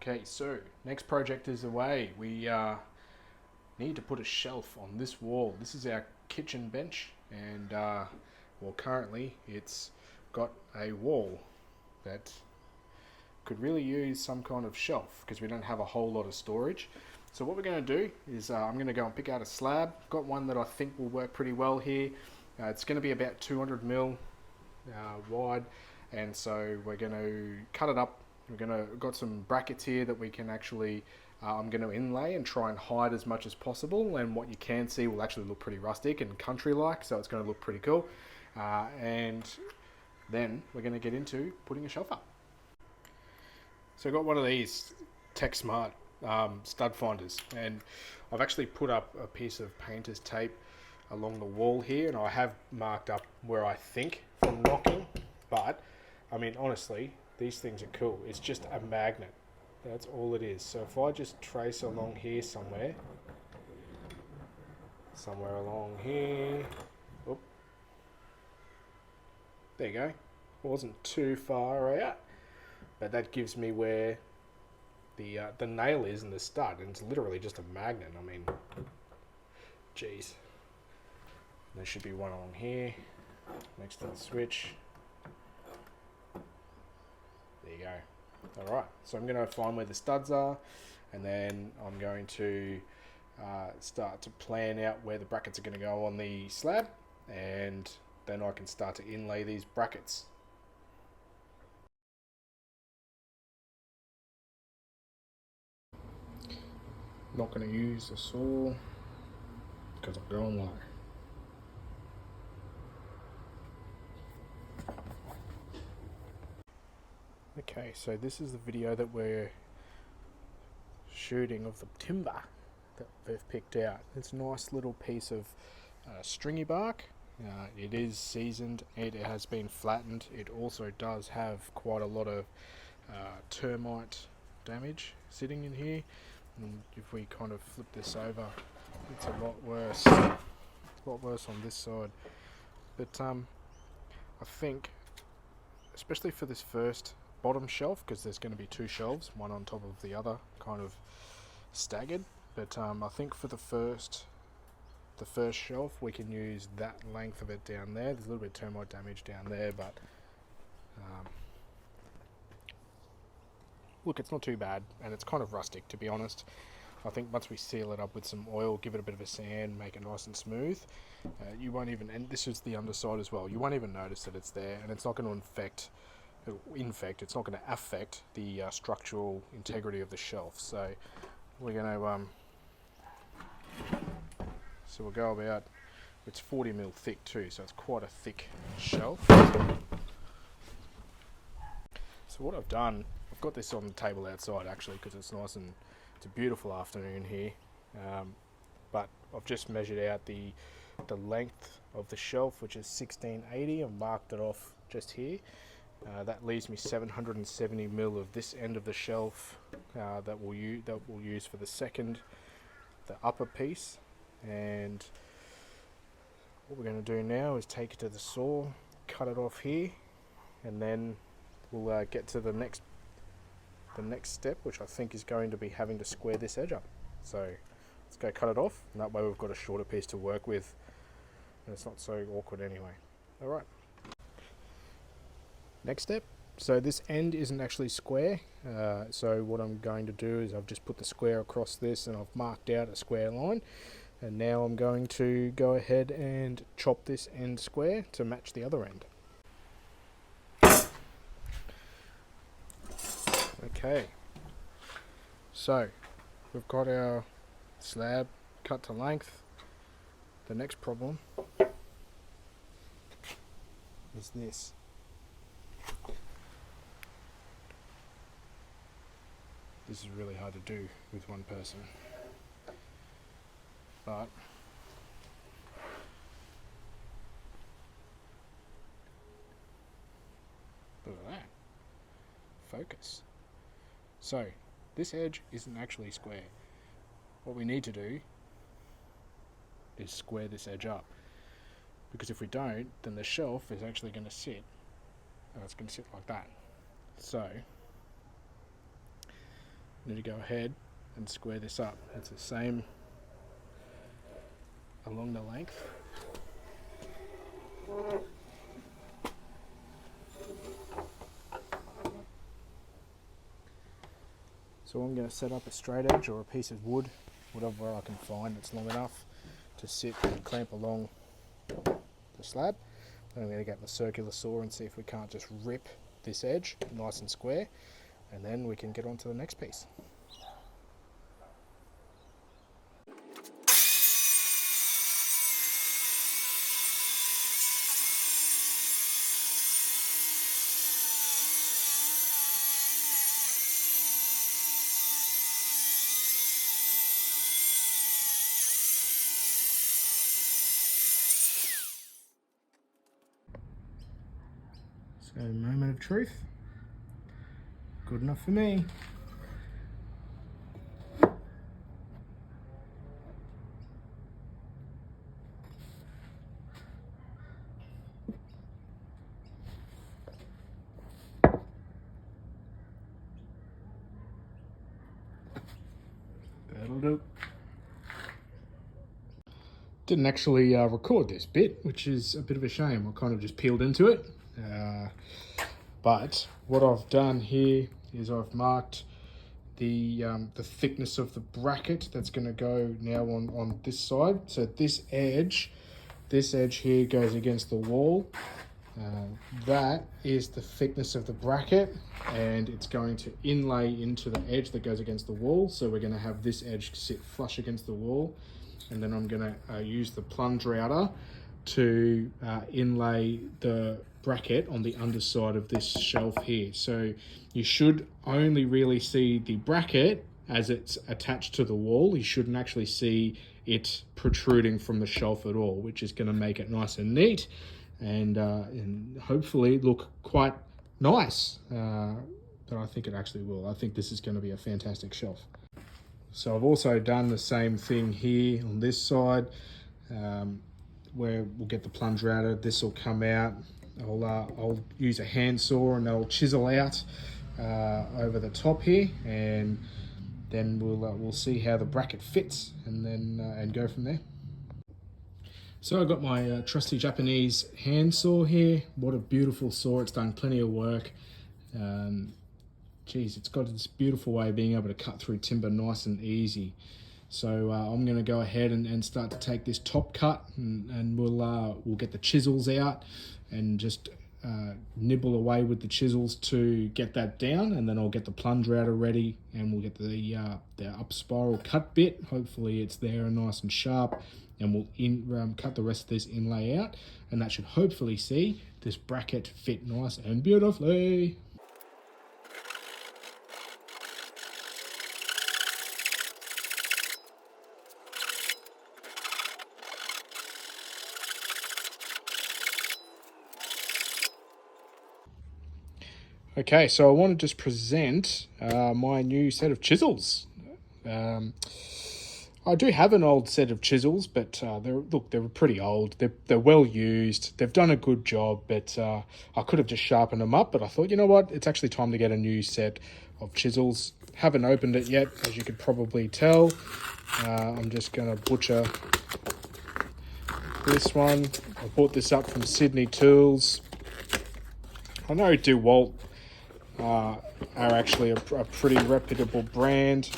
Okay, so next project is away. We need to put a shelf on this wall. This is our kitchen bench, and well, currently it's got a wall that could really use some kind of shelf because we don't have a whole lot of storage. So what we're going to do is I'm going to go and pick out a slab. Got one that I think will work pretty well here. It's going to be about 200 mil wide, and so we're going to cut it up. Got some brackets here that we can actually I'm going to inlay and try and hide as much as possible, and what you can see will actually look pretty rustic and country-like, so it's going to look pretty cool. And then we're going to get into putting a shelf up. So I got one of these Tech Smart stud finders, and I've actually put up a piece of painter's tape along the wall here, and I have marked up where I think from knocking, but I mean honestly these things are cool. It's just a magnet, that's all it is. So if I just trace along here somewhere along here, oop, there you go, wasn't too far out, but that gives me where the nail is in the stud, and it's literally just a magnet. I mean, geez. There should be one along here, next to the switch. There you go. Alright, so I'm going to find where the studs are, and then I'm going to start to plan out where the brackets are going to go on the slab, and then I can start to inlay these brackets. Not going to use a saw because I'm going low. Okay, so this is the video that we're shooting of the timber that they've picked out. It's a nice little piece of stringy bark. It is seasoned, it has been flattened. It also does have quite a lot of termite damage sitting in here. And if we kind of flip this over, it's a lot worse. On this side. But I think, especially for this first bottom shelf, because there's going to be two shelves, one on top of the other, kind of staggered. But I think for the first shelf, we can use that length of it down there. There's a little bit of termite damage down there, but look, it's not too bad, and it's kind of rustic, to be honest. I think once we seal it up with some oil, give it a bit of a sand, make it nice and smooth, you won't even, and this is the underside as well, you won't even notice that it's there, and it's not going to it's not going to affect the structural integrity of the shelf. So we're going to we'll go about, it's 40 mil thick too, so it's quite a thick shelf. So what I've done, I've got this on the table outside actually, because it's nice and it's a beautiful afternoon here, but I've just measured out the length of the shelf, which is 1680. I've marked it off just here. That leaves me 770 mil of this end of the shelf that we'll use for the upper piece. And what we're going to do now is take it to the saw, cut it off here, and then we'll get to the next step, which I think is going to be having to square this edge up. So let's go cut it off, and that way we've got a shorter piece to work with, and it's not so awkward anyway. Alright. Next step. So this end isn't actually square, so what I'm going to do is I've just put the square across this, and I've marked out a square line, and now I'm going to go ahead and chop this end square to match the other end. Okay, so we've got our slab cut to length. The next problem is this. This is really hard to do with one person, but look at that. Focus. So this edge isn't actually square. What we need to do is square this edge up, because if we don't, then the shelf is actually going to sit, and it's going to sit like that. So I need to go ahead and square this up. It's the same along the length. So I'm going to set up a straight edge or a piece of wood, whatever I can find that's long enough to sit and clamp along the slab. Then I'm going to get my circular saw and see if we can't just rip this edge nice and square, and then we can get on to the next piece. So, moment of truth. Good enough for me. That'll do. Didn't actually record this bit, which is a bit of a shame. I kind of just peeled into it. But what I've done here is I've marked the thickness of the bracket that's going to go now on this side. So this edge here goes against the wall. That is the thickness of the bracket, and it's going to inlay into the edge that goes against the wall. So we're going to have this edge sit flush against the wall, and then I'm going to use the plunge router to inlay the bracket on the underside of this shelf here. So you should only really see the bracket as it's attached to the wall. You shouldn't actually see it protruding from the shelf at all, which is going to make it nice and neat and hopefully look quite nice. But I think it actually will. I think this is going to be a fantastic shelf. So I've also done the same thing here on this side, where we'll get the plunge router. This will come out. I'll use a hand saw and that'll chisel out over the top here, and then we'll see how the bracket fits, and then and go from there. So I've got my trusty Japanese hand saw here. What a beautiful saw! It's done plenty of work. Geez, it's got this beautiful way of being able to cut through timber nice and easy. So I'm going to go ahead and start to take this top cut, and we'll get the chisels out and just nibble away with the chisels to get that down, and then I'll get the plunge router ready, and we'll get the up spiral cut bit. Hopefully it's there and nice and sharp, and we'll cut the rest of this inlay out, and that should hopefully see this bracket fit nice and beautifully. Okay, so I want to just present my new set of chisels. I do have an old set of chisels, but they're pretty old. They're well used. They've done a good job, but I could have just sharpened them up. But I thought, you know what? It's actually time to get a new set of chisels. Haven't opened it yet, as you could probably tell. I'm just going to butcher this one. I bought this up from Sydney Tools. I know DeWalt are actually a pretty reputable brand,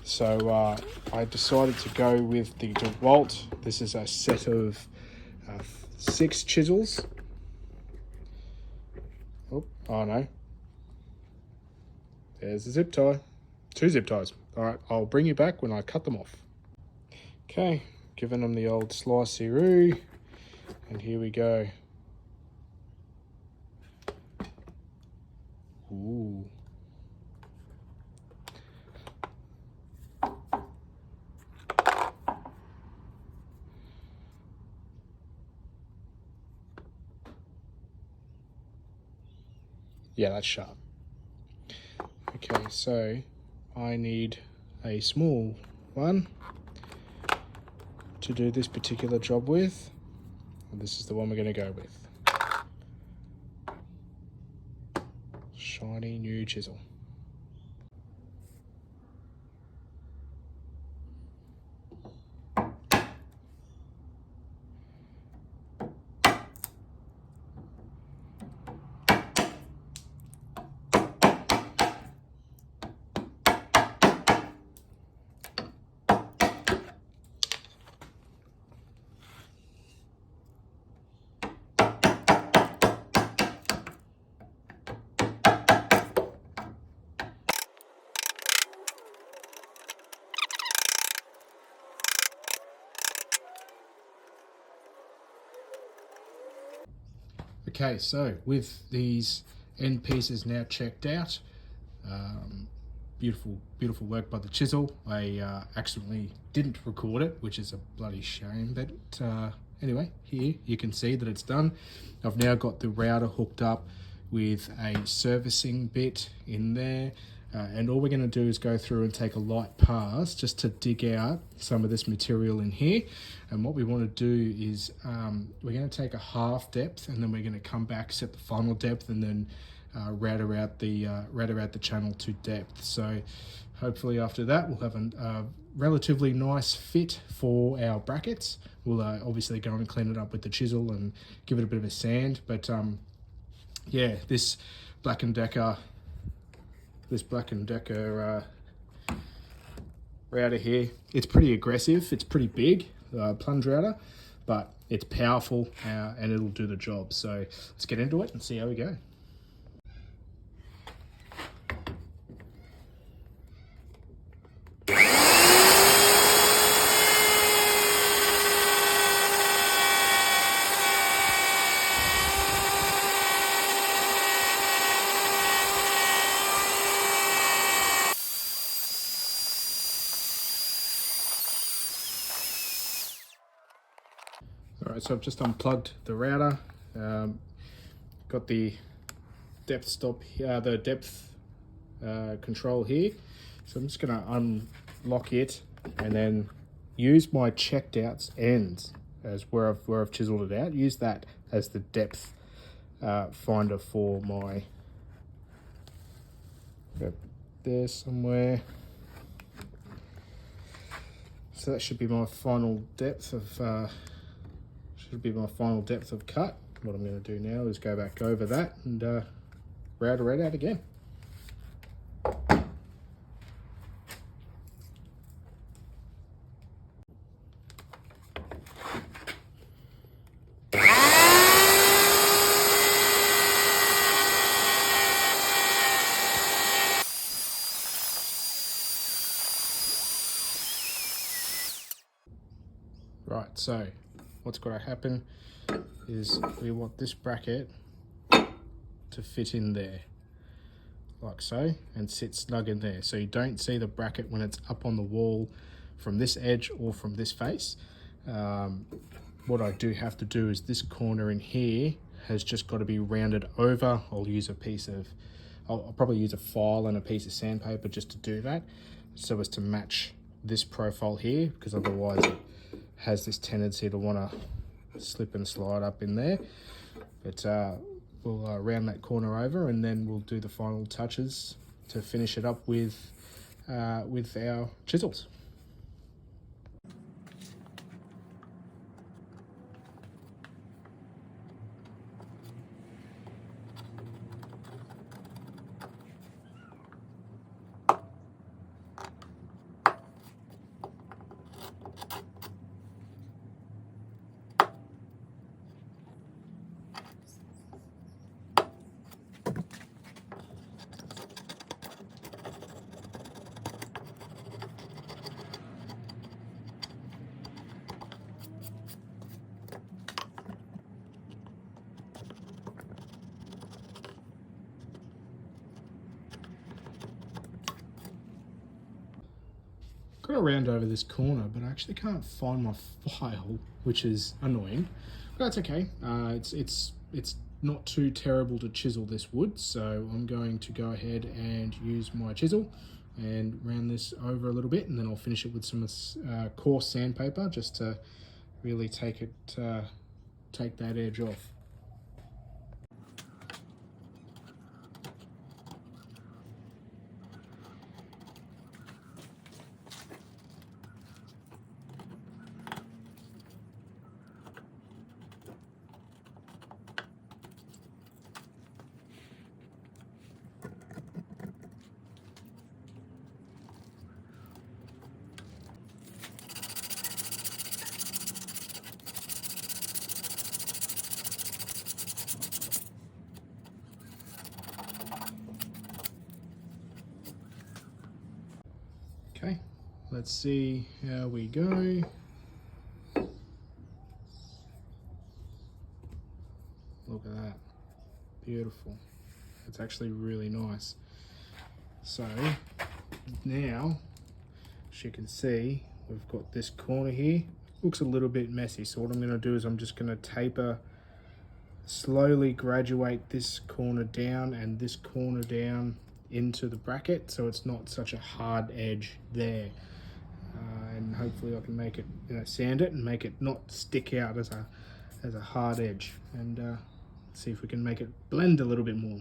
so I decided to go with the DeWalt. This is a set of 6 chisels. Oh no, there's a zip tie. 2 zip ties. All right, I'll bring you back when I cut them off. Okay, giving them the old slicey-roo, and here we go. Ooh. Yeah, that's sharp. Okay, so I need a small one to do this particular job with, and this is the one we're going to go with. Shiny new chisel. Okay, so with these end pieces now checked out, beautiful work by the chisel. I accidentally didn't record it, which is a bloody shame, but anyway, here you can see that it's done. I've now got the router hooked up with a servicing bit in there, and all we're going to do is go through and take a light pass just to dig out some of this material in here. And what we want to do is we're going to take a half depth, and then we're going to come back, set the final depth, and then router out the channel to depth. So hopefully after that we'll have a relatively nice fit for our brackets. We'll obviously go and clean it up with the chisel and give it a bit of a sand, but yeah, this Black & Decker router here, it's pretty aggressive, it's pretty big, plunge router, but it's powerful and it'll do the job. So let's get into it and see how we go. Alright, so I've just unplugged the router, got the depth stop here, the depth control here. So I'm just going to unlock it and then use my checked out ends as where I've chiseled it out. Use that as the depth finder for my, there somewhere. So that should be my final depth of cut. What I'm going to do now is go back over that and router it out again. Right, so what's got to happen is we want this bracket to fit in there, like so, and sit snug in there. So you don't see the bracket when it's up on the wall from this edge or from this face. What I do have to do is this corner in here has just got to be rounded over. I'll probably use a file and a piece of sandpaper just to do that, so as to match this profile here, because otherwise it has this tendency to want to slip and slide up in there. But we'll round that corner over, and then we'll do the final touches to finish it up with our chisels. Got to round over this corner, but I actually can't find my file, which is annoying. But that's okay. It's not too terrible to chisel this wood, so I'm going to go ahead and use my chisel and round this over a little bit, and then I'll finish it with some coarse sandpaper just to really take that edge off. Okay, let's see how we go. Look at that. beautiful. It's actually really nice. So now, as you can see, we've got this corner here. Looks a little bit messy, so what I'm going to do is I'm just going to slowly graduate this corner down and this corner down into the bracket, so it's not such a hard edge there. And hopefully I can make it, sand it and make it not stick out as a hard edge, and see if we can make it blend a little bit more.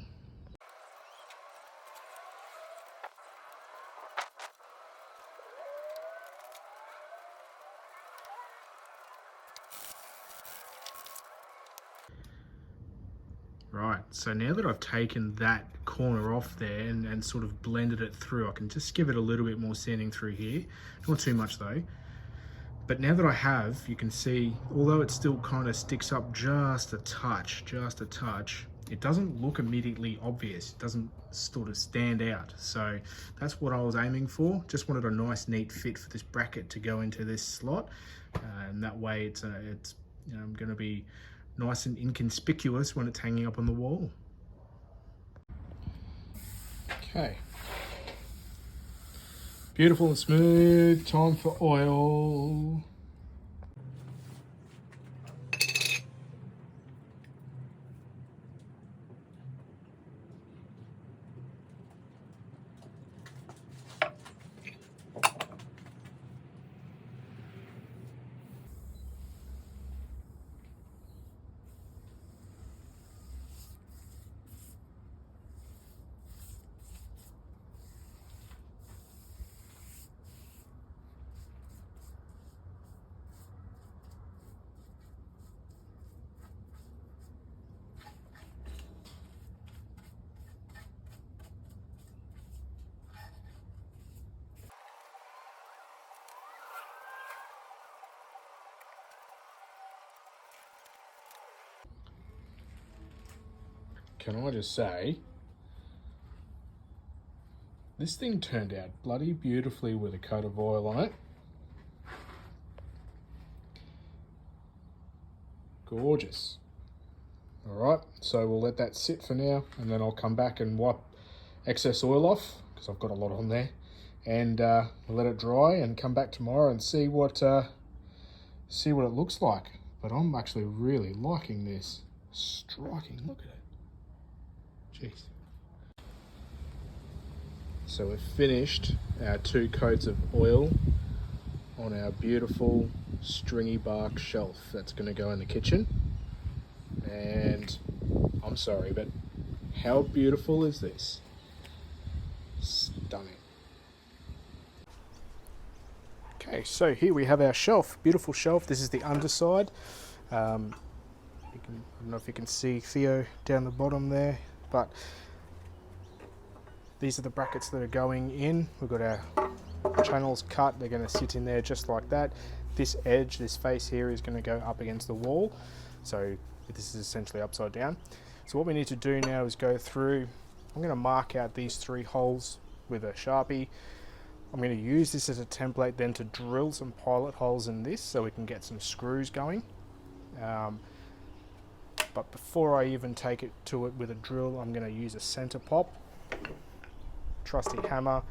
Right, so now that I've taken that corner off there and sort of blended it through, I can just give it a little bit more sanding through here. Not too much though. But now that I have, you can see, although it still kind of sticks up just a touch, it doesn't look immediately obvious. It doesn't sort of stand out. So that's what I was aiming for. Just wanted a nice, neat fit for this bracket to go into this slot. And that way it's going to be nice and inconspicuous when it's hanging up on the wall. Okay. Beautiful and smooth, time for oil. Can I just say, this thing turned out bloody beautifully with a coat of oil on it. Gorgeous. Alright, so we'll let that sit for now, and then I'll come back and wipe excess oil off, because I've got a lot on there, and we'll let it dry and come back tomorrow and see what it looks like. But I'm actually really liking this. Striking, look at it. Jeez. So we've finished our 2 coats of oil on our beautiful stringy bark shelf that's going to go in the kitchen. And I'm sorry, but how beautiful is this? Stunning. Okay, so here we have our shelf, beautiful shelf. This is the underside. I don't know if you can see Theo down the bottom there, but these are the brackets that are going in. We've got our channels cut. They're going to sit in there just like that. This edge, this face here, is going to go up against the wall. So this is essentially upside down. So what we need to do now is go through. I'm going to mark out these 3 holes with a Sharpie. I'm going to use this as a template then to drill some pilot holes in this so we can get some screws going. But before I even take it to it with a drill, I'm going to use a center pop, trusty hammer,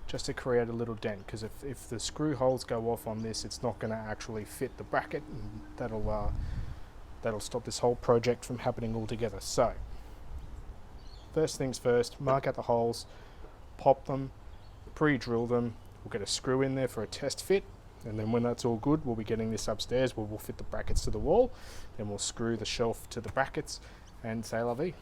just to create a little dent, because if the screw holes go off on this, it's not going to actually fit the bracket, and that'll stop this whole project from happening altogether. So first things first, mark out the holes, pop them, pre-drill them. We'll get a screw in there for a test fit, and then when that's all good, we'll be getting this upstairs where we'll fit the brackets to the wall. Then we'll screw the shelf to the brackets and c'est la vie.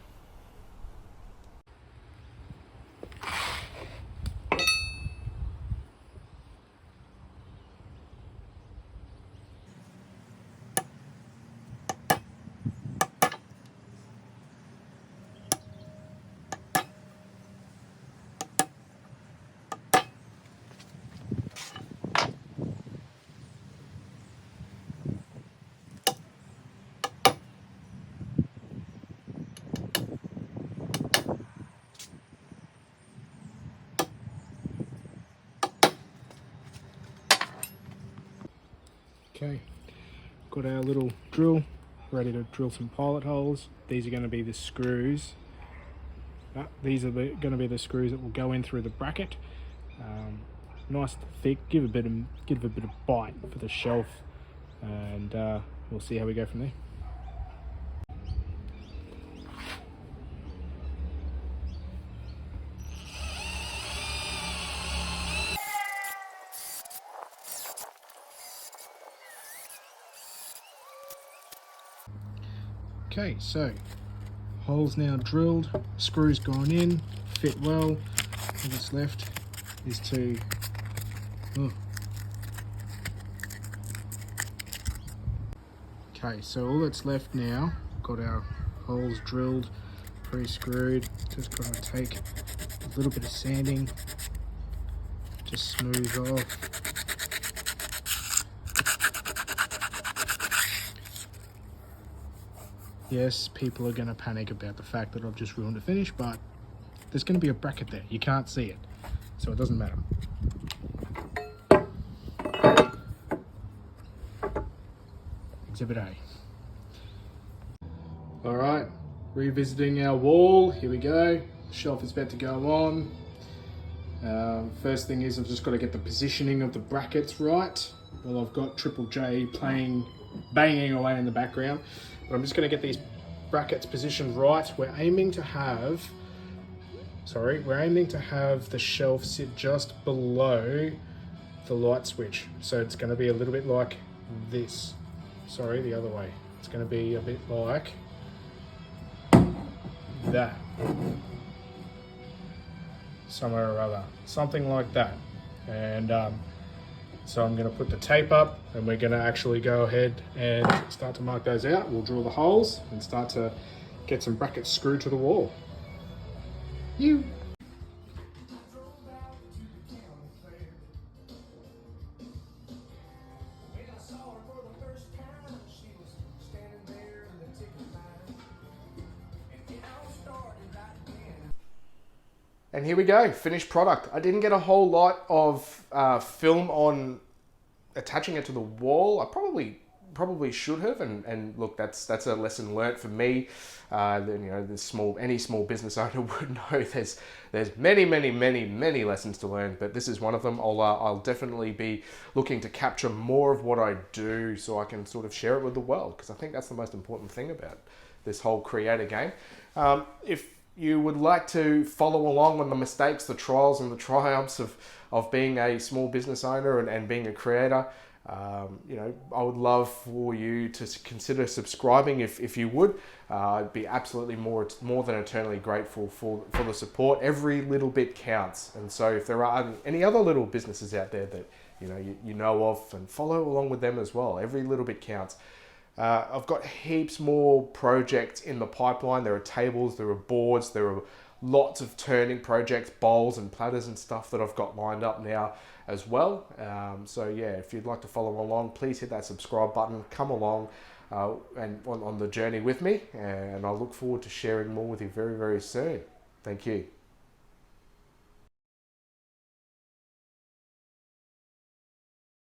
Okay, got our little drill ready to drill some pilot holes. These are going to be the screws These are going to be the screws that will go in through the bracket. Nice thick, give a bit of bite for the shelf, and we'll see how we go from there. Okay, so holes now drilled, screws gone in, fit well. All that's left is to Okay, so all that's left now, got our holes drilled, pre-screwed, just got to take a little bit of sanding, just smooth off. Yes, people are going to panic about the fact that I've just ruined the finish, but there's going to be a bracket there. You can't see it, so it doesn't matter. Exhibit A. Alright, revisiting our wall. Here we go. The shelf is about to go on. First thing is I've just got to get the positioning of the brackets right. Well, I've got Triple J banging away in the background. But I'm just going to get these brackets positioned right. We're aiming to have the shelf sit just below the light switch. So it's going to be a little bit like this. Sorry, the other way. It's going to be a bit like that. Somewhere or other. Something like that. And so I'm going to put the tape up, and we're going to actually go ahead and start to mark those out. We'll drill the holes and start to get some brackets screwed to the wall. And here we go, finished product. I didn't get a whole lot of film on attaching it to the wall. I probably should have, and look, that's a lesson learnt for me. You know, any small business owner would know there's many lessons to learn, but this is one of them. I'll definitely be looking to capture more of what I do so I can sort of share it with the world, because I think that's the most important thing about this whole creator game. If you would like to follow along on the mistakes, the trials and the triumphs of being a small business owner and being a creator, you know, I would love for you to consider subscribing if you would. I'd be absolutely more than eternally grateful for the support. Every little bit counts. And so if there are any other little businesses out there that you know of, and follow along with them as well. Every little bit counts. I've got heaps more projects in the pipeline. There are tables, there are boards, there are lots of turning projects, bowls and platters and stuff that I've got lined up now as well. So yeah, if you'd like to follow along, please hit that subscribe button, come along and on the journey with me, and I look forward to sharing more with you very, very soon. Thank you.